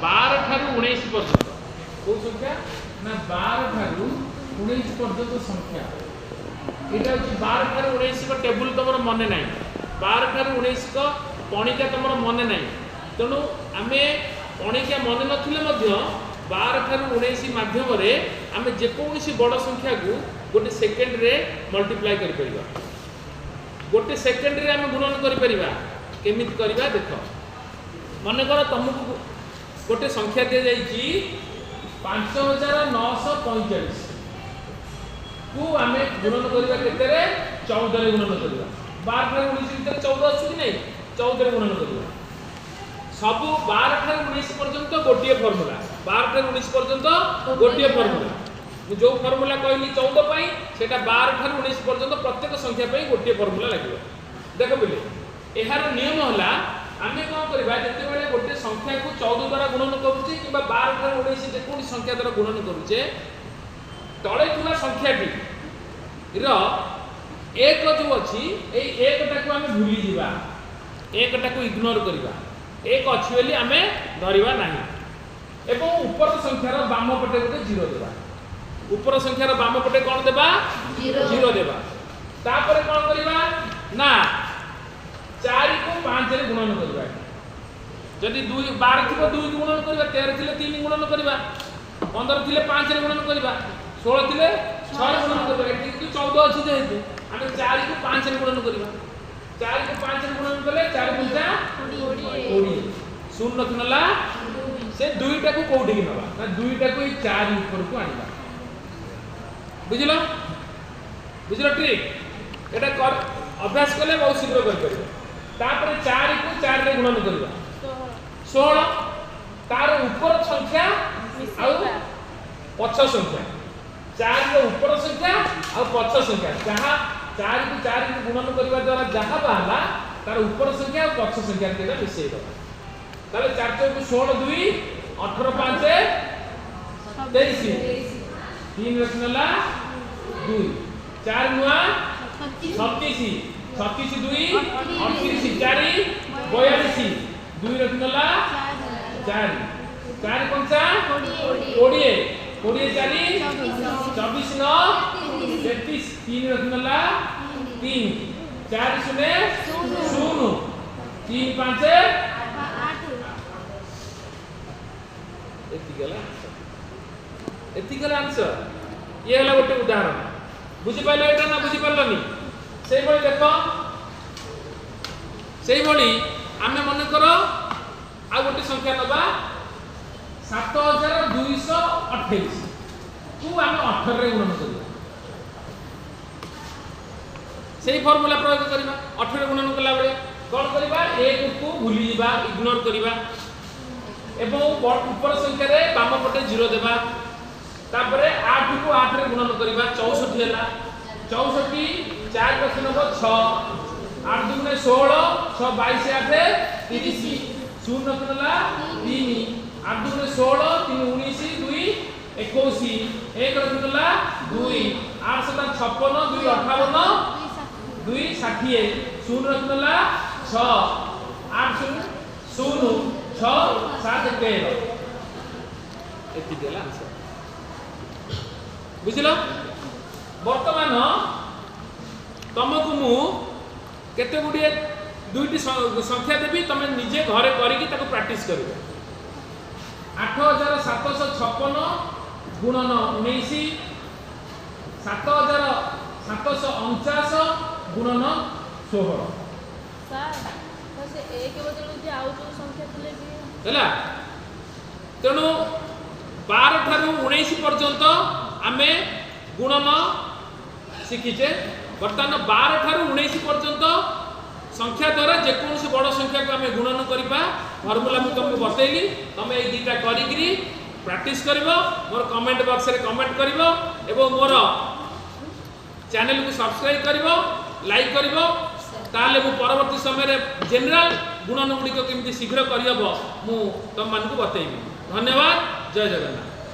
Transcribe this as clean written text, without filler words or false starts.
12 ठारू 19 पर्यंत को संख्या ना 12 ठारू 19 पर्यंत संख्या एटा होची 12 ठारू 19 को टेबल तमर मन नाही 12 ठारू 19 को पणिका तमर मन नाही तणु आमे पणिका मन नथिले मध्य 12 ठारू 19 माध्यम रे आमे जे कोनसी बड़ संख्या को गोटे सेकेंड रे मल्टीप्लाई करि परिबा गोटे सेकेंड रे आमे गुणन करि परिबा केमित करिबा देखो मन कर तुमको गोटे संख्या दे जाइछि 5945 को आमे गुणन करिबा केते रे 14 रे गुणन करिबा 12 ठारू 19 भीतर 14 अछि कि नै 14 रे गुणन करिबा सब 12 ठारू 19 पर्यंत गोटिए फार्मूला 12 ठारू 19 पर्यंत गोटिए फार्मूला जो फार्मूला कहली 14 पाई सेटा 12 ठारू 19 पर्यंत प्रत्येक संख्या पाई गोटिए फार्मूला लागिबो देखो बिले एहार नियम हला आमे कोन करबा जते बेले गोटे संख्या को 14 द्वारा गुणन करूची किबा 12 ठारू 19 जे कोन संख्या द्वारा गुणन करूचे तळे तुला संख्याटी रो एक जो अछि ए एकटा को आमे भूली जिबा एकटा को इग्नोर करबा एक अछि बेली आमे धरिबा नाही एवं ऊपर संख्यार बाम पटे गोटे 0 देबा ऊपर संख्यार बाम पटे कोन देबा 0 देबा तापर कोन करबा ना 4 को 5 रे गुणन करबा जदि 2 12 थिबो 2 गुणन करबा 13 थिले 3 गुणन करबा 15 थिले 5 रे गुणन करबा 16 थिले 6 रे गुणन करबा एठी 14 अछि जेहेतु आमे 4 को 5 रे गुणन करबा 4 को 5 रे गुणन करले 4 गुणा 20 शून्य नला से दुईटा को कोठी कि नबा ना दुईटा को 4 ऊपर को आनिबा बुझिलो बुझिलो ट्रिक एटा कर अभ्यास कले बहुत शीघ्र कर परिबो तापर 4 को 4 रे गुणन करबा 16 तार ऊपर संख्या आ पछ संख्या 4 रे ऊपर संख्या आ पछ संख्या जहां 4 को 4 रे गुणन करबा द्वारा जहां बाहला तार ऊपर संख्या आ पछ संख्या केटा मिसेइ दबा ताले 4 को 16 2 18 5 23 3 रखनला 2 4 नुआ 36 36 2 38 4 42 2 रखनला 4 4 पंचा 20 20 4 24 9 33 3 रखनला 3 4 शून्य 0 3 5 एथिकल आंसर ये हला गोटे उदाहरण बुझी पाइलो एटा ना बुझी पाइलोनी सेई भली देखो सेई भली आमे मन करो आ गोटे संख्या नबा 7228 को आमे 18 रे गुणन करबा सेई फार्मूला प्रयोग करबा 18 रे गुणन कला बेले कोन करबा 1 को भूली जिबा इग्नोर करबा एवं ऊपर संख्या रे बाम पटे 0 देबा तापरे 8 को 8 रे गुणन करबा 64 हैला 64 4 का नंबर 6 8 दुने 16 6 22 8 30 0 नला 3 8 दुने 16 3 19 2 21 1 रखनला 2 8 7 56 2 58 2 60 0 रखनला 6 8 0 6 7 13 एति देला आंसर बुझिलो वर्तमान तुमको मु केते गुडिए दुईटी संख्या देबी तमे निजे घरे करिकी ताको प्रैक्टिस करिवो 8756 गुणन 19 7749 गुणन 16 सर से एक बदल जे आउ जो संख्या थिले भी हैला तेणु 12 ठारू 19 पर्यंत आमे गुणन शिखिचे बर्तमान 12 ठारू 19 पर्यंत संख्या द्वारा जे कोनसी बड़ संख्या को आमे गुणन करिबा फार्मूला मु तुमको बतैली तमे ए दीटा करिकरी प्रैक्टिस करिवो मोर कमेंट बॉक्स रे कमेंट करिवो एवं मोर चैनल को सब्सक्राइब करिवो लाइक करिवो ताले मु परवर्ती समय रे जनरल गुणन गुडी को केमती शीघ्र करियबो मु तम मान को बतैबी धन्यवाद जय जगन्नाथ।